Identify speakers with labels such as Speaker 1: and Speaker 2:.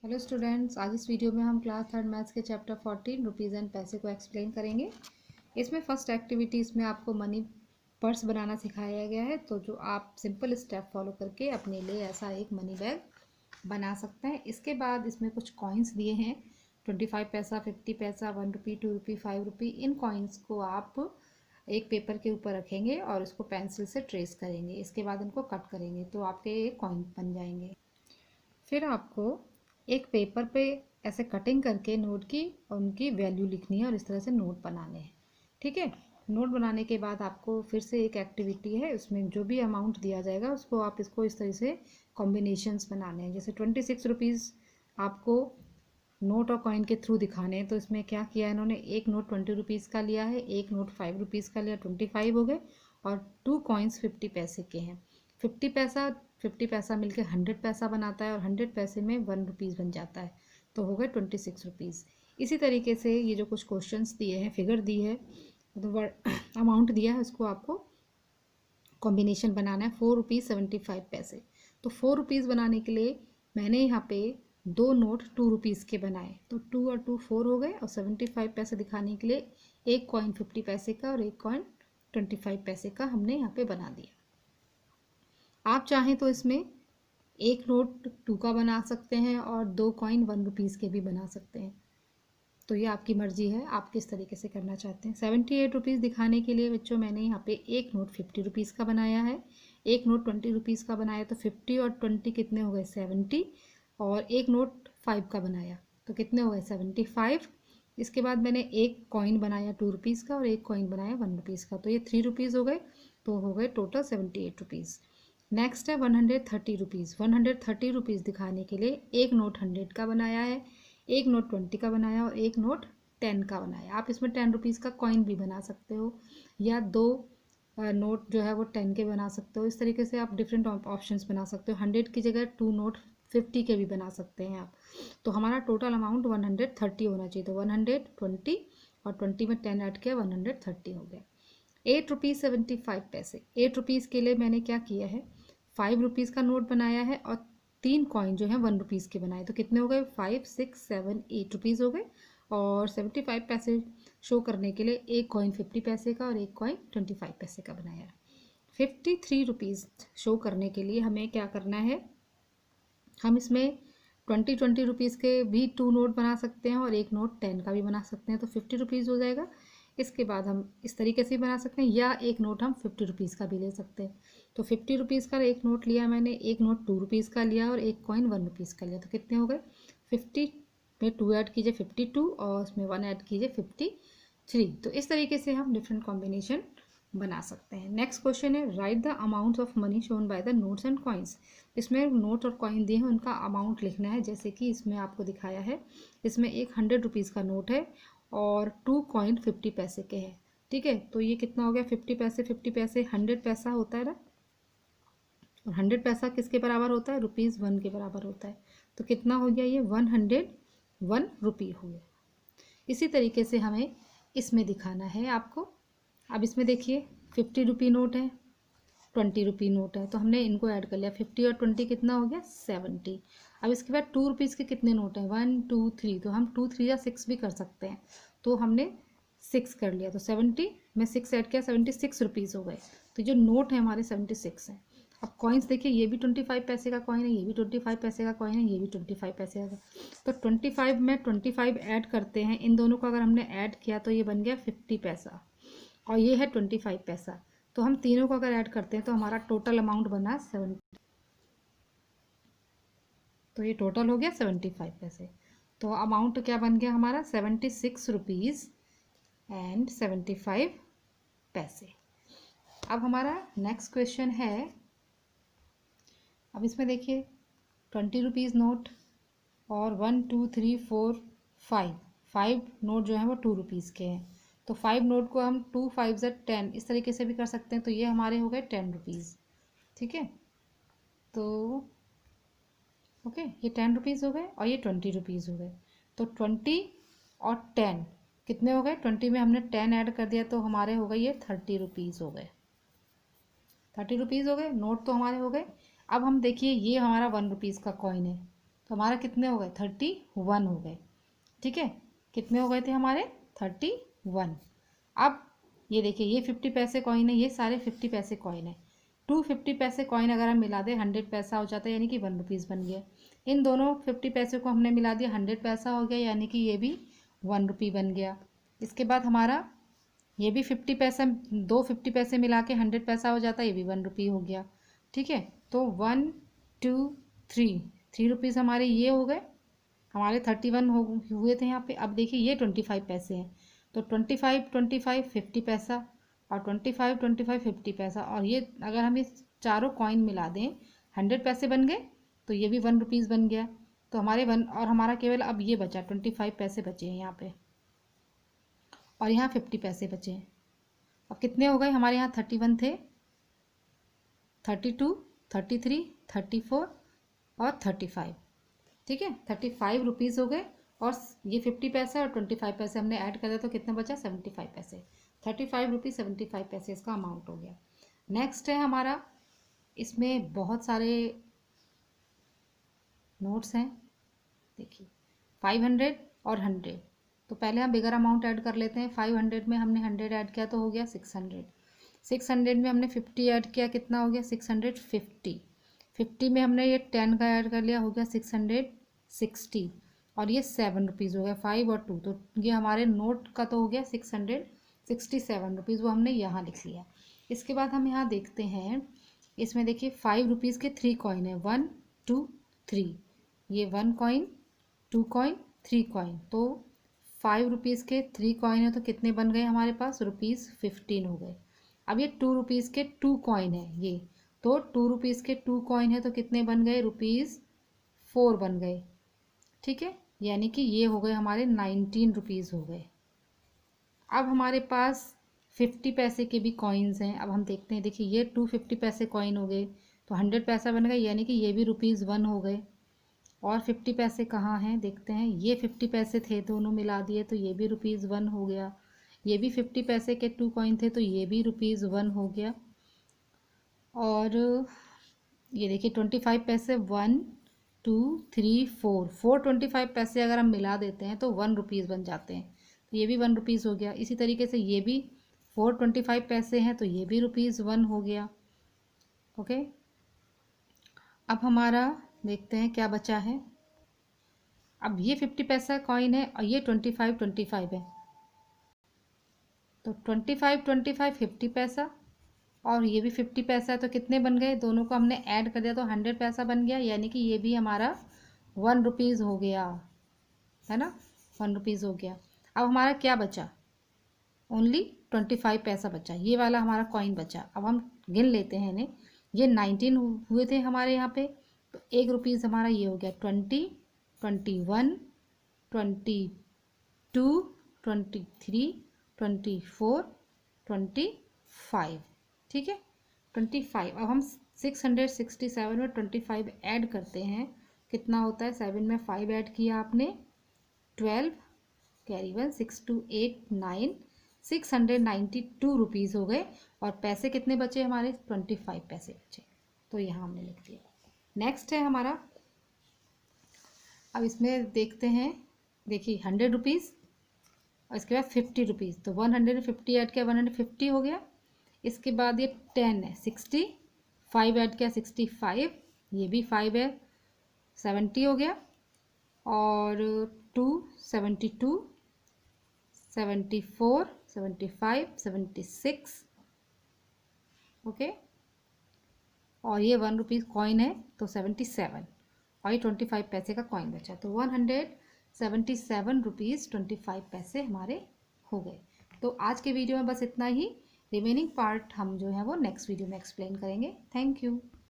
Speaker 1: Hello students, आज इस video में हम क्लास थर्ड मैथ्स के चैप्टर 14 रुपीज़ एंड पैसे को एक्सप्लेन करेंगे। इसमें फर्स्ट एक्टिविटी इसमें आपको मनी पर्स बनाना सिखाया गया है, तो जो आप सिंपल स्टेप फॉलो करके अपने लिए ऐसा एक मनी बैग बना सकते हैं। इसके बाद इसमें कुछ कॉइन्स दिए हैं, 25 पैसा, 50 पैसा, 1 रुपी, 2 रुपी, 5 रुपी। इन कॉइन्स को आप एक पेपर के ऊपर रखेंगे और उसको पेंसिल से ट्रेस करेंगे। इसके बाद इनको कट करेंगे तो आपके एक कॉइन बन जाएंगे। फिर आपको एक पेपर पे ऐसे कटिंग करके नोट की और उनकी वैल्यू लिखनी है और इस तरह से नोट बनाने हैं। ठीक है, नोट बनाने के बाद आपको फिर से एक एक्टिविटी है, उसमें जो भी अमाउंट दिया जाएगा उसको आप इसको इस तरह से कॉम्बिनेशंस बनाने हैं। जैसे 26 रुपीज़ आपको नोट और कॉइन के थ्रू दिखाने हैं, तो इसमें क्या किया है इन्होंने, एक नोट 20 रुपीज़ का लिया है, एक नोट 5 रुपीज़ का लिया, 25 हो गए, और 2 कॉइन्स 50 पैसे के हैं। 50 पैसा मिलकर 100 पैसा बनाता है और 100 पैसे में 1 रुपीज़ बन जाता है, तो हो गए 26 रुपीज़। इसी तरीके से ये जो कुछ क्वेश्चंस दिए हैं, फिगर दी है, मतलब अमाउंट दिया है, उसको आपको कॉम्बिनेशन बनाना है। 4 रुपीज़ 75 पैसे। तो 4 रुपीज़ बनाने के लिए मैंने यहाँ पे दो नोट 2 रुपीज़ के बनाए, तो 2 और 2 4 हो गए, और 75 पैसे दिखाने के लिए एक कॉइन 50 पैसे का और एक कॉइन 25 पैसे का हमने यहाँ पे बना दिया। आप चाहें तो इसमें एक नोट 2 का बना सकते हैं और दो कॉइन 1 रुपीज़ के भी बना सकते हैं, तो ये आपकी मर्जी है आप किस तरीके से करना चाहते हैं। 78 रुपीज़ दिखाने के लिए बच्चों मैंने यहाँ पे एक नोट 50 रुपीज़ का बनाया है, एक नोट 20 रुपीज़ का बनाया, तो 50 और 20 कितने हो गए 70, और एक नोट 5 का बनाया तो कितने हो गए 75। इसके बाद मैंने एक कॉइन बनाया 2 रुपीज़ का और एक कॉइन बनाया 1 रुपीज़ का, तो ये 3 रुपीज़ हो गए, तो हो गए टोटल 78 रुपीज़। नेक्स्ट है 130 रुपीज़। 130 रुपीज़ दिखाने के लिए एक नोट 100 का बनाया है, एक नोट 20 का बनाया और एक नोट 10 का बनाया। आप इसमें 10 रुपीज़ का कॉइन भी बना सकते हो, या दो नोट जो है वो 10 के बना सकते हो। इस तरीके से आप डिफरेंट ऑप्शंस बना सकते हो। 100 की जगह 2 नोट 50 के भी बना सकते हैं आप। तो हमारा टोटल अमाउंट 130 होना चाहिए, तो 120 और 20 में 10 ऐड किया, 130 हो गया। 8 रुपीज़ 75 पैसे। 8 रुपीज़ के लिए मैंने क्या किया है, 5 रुपीज़ का नोट बनाया है और 3 कॉइन जो है 1 रुपीज़ के बनाए, तो कितने हो गए 5 6 7 8 रुपीज़ हो गए। और 75 पैसे शो करने के लिए एक कॉइन 50 पैसे का और एक कॉइन 25 पैसे का बनाया। 53 रुपीज़ शो करने के लिए हमें क्या करना है, हम इसमें 20 रुपीज़ के भी 2 नोट बना सकते हैं और एक नोट 10 का भी बना सकते हैं, तो 50 रुपीज़ हो जाएगा। इसके बाद हम इस तरीके से बना सकते हैं, या एक नोट हम 50 रुपीज़ का भी ले सकते हैं। तो 50 रुपीज़ का एक नोट लिया मैंने, एक नोट 2 रुपीज़ का लिया और एक कॉइन 1 रुपीज़ का लिया, तो कितने हो गए 50 में 2 ऐड कीजिए 52 और उसमें 1 ऐड कीजिए 53। तो इस तरीके से हम डिफरेंट कॉम्बिनेशन बना सकते हैं। नेक्स्ट क्वेश्चन है, right the amount of money shown by the notes and coins. इसमें नोट और कॉइन दिए हैं, उनका अमाउंट लिखना है। जैसे कि इसमें आपको दिखाया है, इसमें एक 100 रुपीज़ का नोट है और 2 कॉइन 50 पैसे के हैं। ठीक है, तो ये कितना हो गया 50 पैसे, 50 पैसे 100 पैसा होता है ना, और 100 पैसा किसके बराबर होता है, ₹1 के बराबर होता है, तो कितना हो गया ये 101 रुपी हो गया। इसी तरीके से हमें इसमें दिखाना है आपको। अब इसमें देखिए 50 रुपी नोट है, 20 रुपी नोट है, तो हमने इनको ऐड कर लिया, 50 और 20 कितना हो गया 70। अब इसके बाद 2 रुपीज़ के कितने नोट हैं 1 2 3, तो हम 2 3 या 6 भी कर सकते हैं, तो हमने 6 कर लिया, तो 70 में 6 ऐड किया 76 रुपीज़ हो गए। तो जो नोट है हमारे 76 हैं। अब कॉइन्स देखिए, ये भी 25 पैसे का कॉइन है, ये भी 25 पैसे का कॉइन है, ये भी 25 पैसे का। तो 25 में 25 ऐड करते हैं, इन दोनों को अगर हमने ऐड किया तो ये बन गया 50 पैसा, और ये है 25 पैसा। तो हम तीनों को अगर ऐड करते हैं तो हमारा टोटल अमाउंट बना 70, तो ये टोटल हो गया 75 पैसे। तो अमाउंट क्या बन गया हमारा 76 रुपीज़ एंड 75 पैसे। अब हमारा नेक्स्ट क्वेश्चन है, अब इसमें देखिए 20 रुपीज़ नोट और 1 2 3 4 5 नोट जो है वो 2 रुपीज़ के हैं, तो 5 नोट को हम 2 5 से 10 इस तरीके से भी कर सकते हैं, तो ये हमारे हो गए 10 रुपीज़। ठीक है, तो ओके, ये 10 रुपीज़ हो गए और ये 20 रुपीज़ हो गए, तो 20 और 10 कितने हो गए, 20 में हमने 10 ऐड कर दिया तो हमारे हो गए ये 30 रुपीज़ हो गए। 30 रुपीज़ हो गए, नोट तो हमारे हो गए। अब हम देखिए, ये हमारा 1 रुपीज़ का कॉइन है, तो हमारा कितने हो गए 31 हो गए। ठीक है, कितने हो गए थे हमारे 31। अब ये देखिए ये 50 पैसे कॉइन है, ये सारे 50 पैसे कॉइन है। 250 पैसे कॉइन अगर हम मिला दें 100 पैसा हो जाता है, यानी कि 1 रुपीज़ बन गया। इन दोनों 50 पैसे को हमने मिला दिया 100 पैसा हो गया, यानी कि ये भी 1 रुपी बन गया। इसके बाद हमारा ये भी 50 पैसा, दो 50 पैसे मिला के 100 पैसा हो जाता है, ये भी 1 रुपी हो गया। ठीक है, तो 1 2 3 रुपीज़ हमारे ये हो गए, हमारे 31 हुए थे यहाँ पे। अब देखिए ये 25 पैसे हैं, तो 25 25 50 पैसा और 25 25 50 पैसा, और ये अगर हम इस चारों कॉइन मिला दें 100 पैसे बन गए, तो ये भी 1 रुपीज़ बन गया। तो हमारे 1 और हमारा केवल अब ये बचा 25 पैसे बचे हैं यहाँ पे, और यहाँ 50 पैसे बचे हैं। अब कितने हो गए हमारे यहाँ 31 थे, 32 33 34 और 35। ठीक है, 35 रुपीज़ हो गए, और ये 50 पैसे और 25 पैसे हमने ऐड कर दिया, तो कितना बचा 75 पैसे। 35 रुपीज़ 75 पैसे इसका अमाउंट हो गया। नेक्स्ट है हमारा, इसमें बहुत सारे नोट्स हैं। देखिए 500 और 100, तो पहले हम बिगर अमाउंट ऐड कर लेते हैं। 500 में हमने 100 ऐड किया तो हो गया 600। 600 में हमने 50 ऐड किया, कितना हो गया 650। 50 में हमने ये 10 का ऐड कर लिया, हो गया 660, और ये 7 रुपीज़ हो गया। 5 और 2, तो ये हमारे नोट का तो हो गया 667 रुपीज़, वो हमने यहाँ लिख लिया। इसके बाद हम यहाँ देखते हैं, इसमें देखिए 5 रुपीज़ के 3 कॉइन है, 1 2 3, ये 1 कॉइन 2 कॉइन 3 कॉइन, तो 5 रुपीज़ के 3 कॉइन है, तो कितने बन गए हमारे पास ₹15 हो गए। अब ये 2 रुपीज़ के 2 कॉइन है ये, तो 2 रुपीज़ के 2 कॉइन है, तो कितने बन गए ₹4 बन गए। ठीक है, यानी कि ये हो गए हमारे 19 रुपीज़ हो गए। अब हमारे पास 50 पैसे के भी कॉइन्स हैं। अब हम देखते हैं, देखिए ये 250 पैसे कॉइन हो गए, तो 100 पैसा बन गए, यानी कि ये भी ₹1 हो गए। और 50 पैसे कहाँ हैं देखते हैं, ये 50 पैसे थे, दोनों मिला दिए तो ये भी ₹1 हो गया। ये भी 50 पैसे के 2 कॉइन थे, तो ये भी ₹1 हो गया। और ये देखिए 25 पैसे 1 2 3 4 4 पैसे अगर हम मिला देते हैं तो 1 रुपीज़ बन जाते हैं, तो ये भी 1 रुपीज़ हो गया। इसी तरीके से ये भी 4 पैसे हैं, तो ये भी ₹1 हो गया। ओके, अब हमारा देखते हैं क्या बचा है। अब ये 50 पैसा कॉइन है और ये 25 है, तो 25 50 पैसा और ये भी 50 पैसा है, तो कितने बन गए, दोनों को हमने ऐड कर दिया तो 100 पैसा बन गया, यानी कि ये भी हमारा 1 रुपीज़ हो गया, है ना, 1 रुपीज़ हो गया। अब हमारा क्या बचा, ओनली 25 पैसा बचा, ये वाला हमारा कॉइन बचा। अब हम गिन लेते हैं इन्हें, ये 19 हुए थे हमारे यहाँ पे, तो 1 रुपीज़ हमारा ये हो गया 20 21 22 23 24 25। ठीक है, 25। अब हम 667 में 25 ऐड करते हैं, कितना होता है, 7 में 5 ऐड किया आपने 12, कैरी 1 6 2 8 9, 692 रुपीज़ हो गए। और पैसे कितने बचे हमारे, 25 पैसे बचे, तो यहाँ हमने लिख दिया। नेक्स्ट है हमारा, अब इसमें देखते हैं, देखिए 100 रुपीज़ और इसके बाद 50 रुपीज़, तो 150 ऐड किया 150 हो गया। इसके बाद ये 10 है 60, 5 ऐड किया 65, ये भी 5 है 70 हो गया। और 2 72 74 75 76, ओके। और ये 1 रुपीज़ कॉइन है, तो 77, और ये 25 पैसे का कॉइन बचा, तो 177 रुपीज़ 25 पैसे हमारे हो गए। तो आज के वीडियो में बस इतना ही, रिमेनिंग पार्ट हम जो है वो नेक्स्ट वीडियो में एक्सप्लेन करेंगे। Thank you.